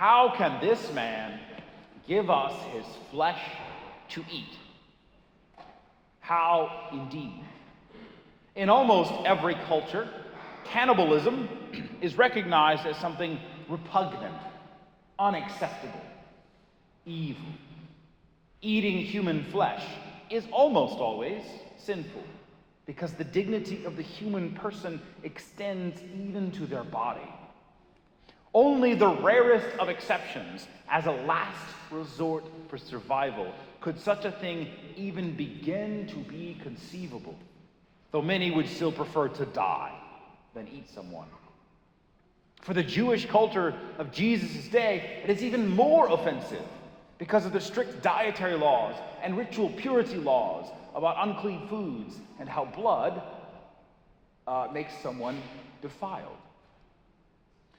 How can this man give us his flesh to eat? How indeed? In almost every culture, cannibalism is recognized as something repugnant, unacceptable, evil. Eating human flesh is almost always sinful, because the dignity of the human person extends even to their body. Only the rarest of exceptions, as a last resort for survival, could such a thing even begin to be conceivable, though many would still prefer to die than eat someone. For the Jewish culture of Jesus' day, it is even more offensive because of the strict dietary laws and ritual purity laws about unclean foods and how blood makes someone defiled.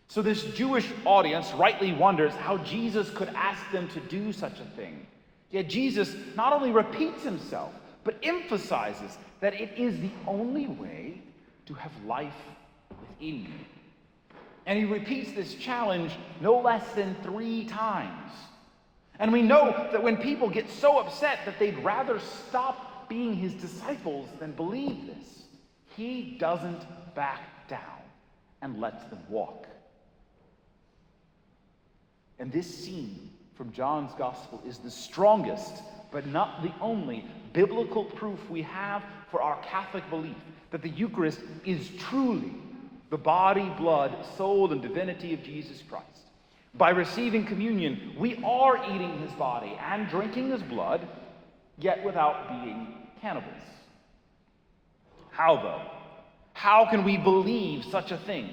So this Jewish audience rightly wonders how Jesus could ask them to do such a thing. Yet Jesus not only repeats himself, but emphasizes that it is the only way to have life within you. And he repeats this challenge no less than 3 times. And we know that when people get so upset that they'd rather stop being his disciples than believe this, he doesn't back down and lets them walk. And this scene from John's Gospel is the strongest, but not the only, biblical proof we have for our Catholic belief that the Eucharist is truly the body, blood, soul, and divinity of Jesus Christ. By receiving communion, we are eating his body and drinking his blood, yet without being cannibals. How, though? How can we believe such a thing?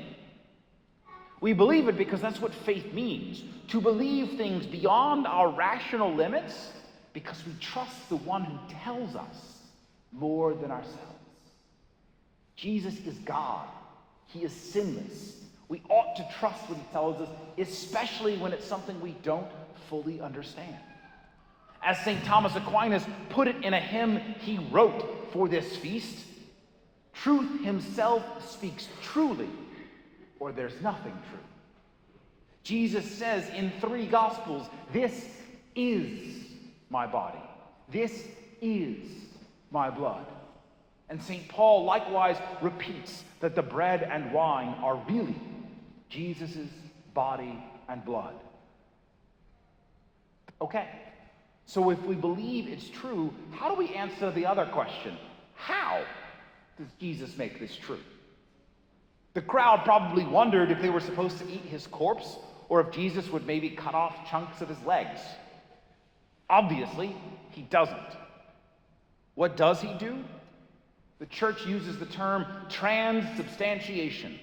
We believe it because that's what faith means, to believe things beyond our rational limits, because we trust the one who tells us more than ourselves. Jesus is God. He is sinless. We ought to trust what he tells us, especially when it's something we don't fully understand. As St. Thomas Aquinas put it in a hymn he wrote for this feast, truth himself speaks truly, or there's nothing true. Jesus says in 3 Gospels, this is my body. This is my blood. And St. Paul likewise repeats that the bread and wine are really Jesus' body and blood. Okay, so if we believe it's true, how do we answer the other question? How does Jesus make this true? The crowd probably wondered if they were supposed to eat his corpse, or if Jesus would maybe cut off chunks of his legs. Obviously, he doesn't. What does he do? The church uses the term transubstantiation.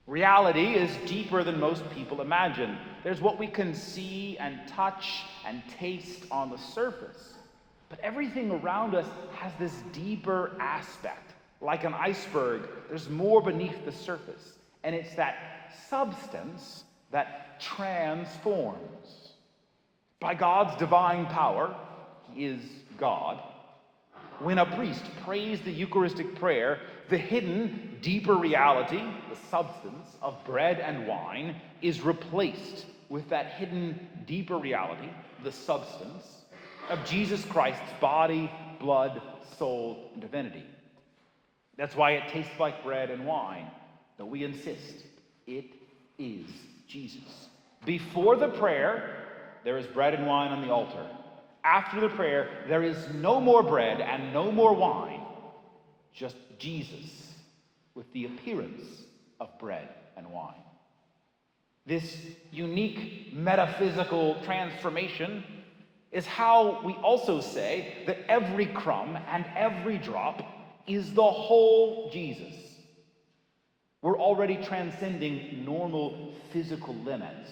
Reality is deeper than most people imagine. There's what we can see and touch and taste on the surface. But everything around us has this deeper aspect. Like an iceberg, there's more beneath the surface. And it's that substance that transforms. By God's divine power, he is God. When a priest prays the Eucharistic prayer, the hidden, deeper reality, the substance of bread and wine, is replaced with that hidden, deeper reality, the substance of Jesus Christ's body, blood, soul, and divinity. That's why it tastes like bread and wine, though we insist it is Jesus. Before the prayer, there is bread and wine on the altar. After the prayer, there is no more bread and no more wine, just Jesus with the appearance of bread and wine. This unique metaphysical transformation is how we also say that every crumb and every drop is the whole Jesus. We're already transcending normal physical limits,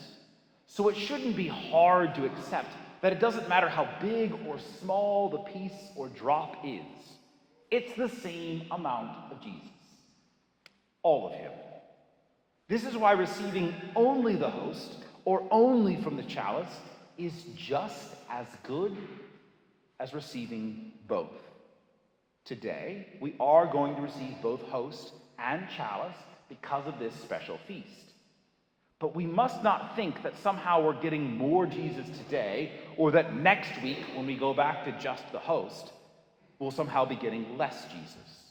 so it shouldn't be hard to accept that it doesn't matter how big or small the piece or drop is. It's the same amount of Jesus. All of him. This is why receiving only the host or only from the chalice is just as good as receiving both. Today, we are going to receive both host and chalice because of this special feast. But we must not think that somehow we're getting more Jesus today, or that next week, when we go back to just the host, we'll somehow be getting less Jesus.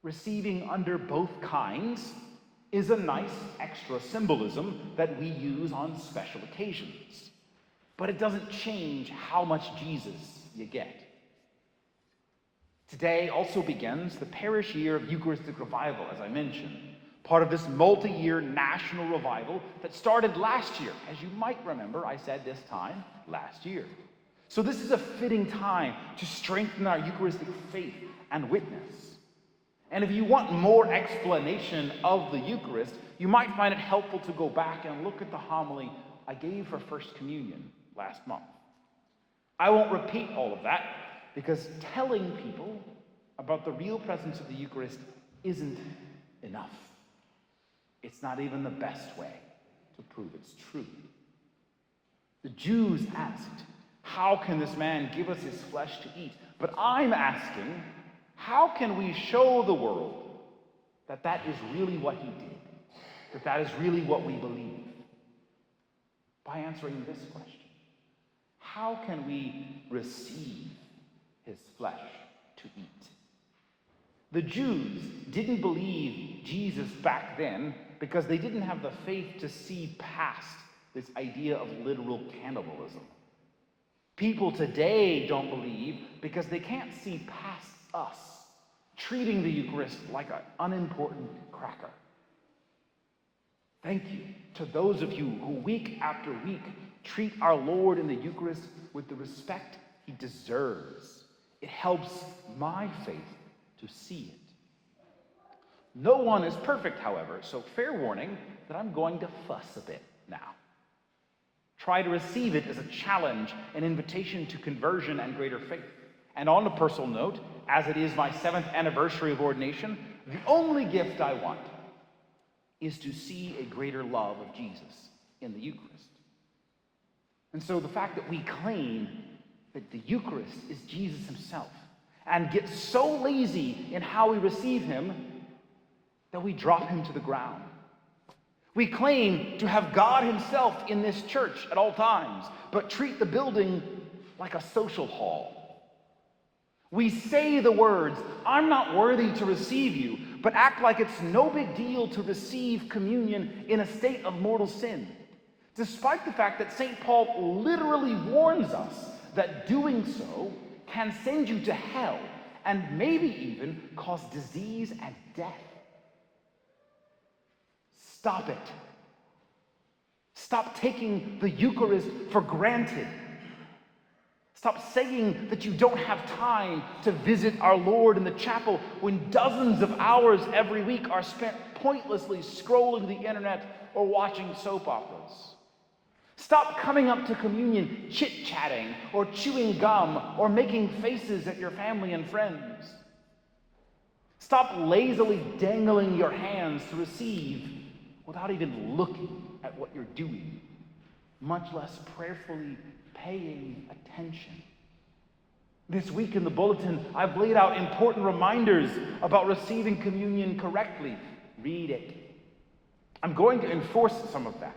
Receiving under both kinds is a nice extra symbolism that we use on special occasions. But it doesn't change how much Jesus you get. Today also begins the parish year of Eucharistic revival, as I mentioned, part of this multi-year national revival that started last year. As you might remember, I said this time last year. So this is a fitting time to strengthen our Eucharistic faith and witness. And if you want more explanation of the Eucharist, you might find it helpful to go back and look at the homily I gave for First Communion last month. I won't repeat all of that, because telling people about the real presence of the Eucharist isn't enough. It's not even the best way to prove its truth. The Jews asked, how can this man give us his flesh to eat? But I'm asking, how can we show the world that that is really what he did? That that is really what we believe? By answering this question. How can we receive his flesh to eat? The Jews didn't believe Jesus back then because they didn't have the faith to see past this idea of literal cannibalism. People today don't believe because they can't see past us treating the Eucharist like an unimportant cracker. Thank you to those of you who week after week treat our Lord in the Eucharist with the respect he deserves. It helps my faith to see it. No one is perfect, however, so fair warning that I'm going to fuss a bit now. Try to receive it as a challenge, an invitation to conversion and greater faith. And on a personal note, as it is my 7th anniversary of ordination, the only gift I want is to see a greater love of Jesus in the Eucharist. And so the fact that we claim that the Eucharist is Jesus himself and get so lazy in how we receive him that we drop him to the ground. We claim to have God himself in this church at all times, but treat the building like a social hall. We say the words, I'm not worthy to receive you, but act like it's no big deal to receive communion in a state of mortal sin, despite the fact that St. Paul literally warns us that doing so can send you to hell and maybe even cause disease and death. Stop it. Stop taking the Eucharist for granted. Stop saying that you don't have time to visit our Lord in the chapel when dozens of hours every week are spent pointlessly scrolling the internet or watching soap operas. Stop coming up to communion chit-chatting or chewing gum or making faces at your family and friends. Stop lazily dangling your hands to receive without even looking at what you're doing, much less prayerfully paying attention. This week in the bulletin, I've laid out important reminders about receiving communion correctly. Read it. I'm going to enforce some of that.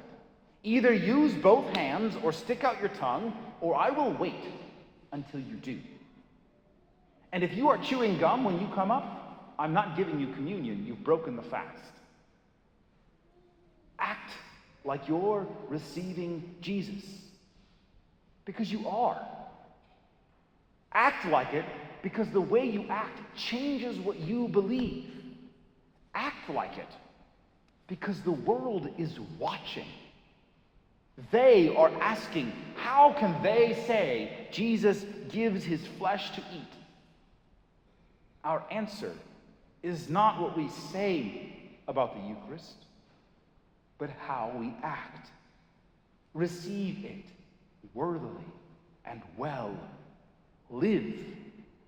Either use both hands or stick out your tongue, or I will wait until you do. And if you are chewing gum when you come up, I'm not giving you communion. You've broken the fast. Act like you're receiving Jesus, because you are. Act like it because the way you act changes what you believe. Act like it because the world is watching. They are asking, how can they say Jesus gives his flesh to eat? Our answer is not what we say about the Eucharist, but how we act. Receive it worthily and well. Live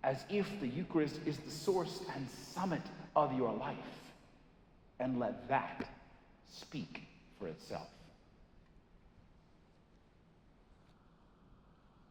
as if the Eucharist is the source and summit of your life, and let that speak for itself.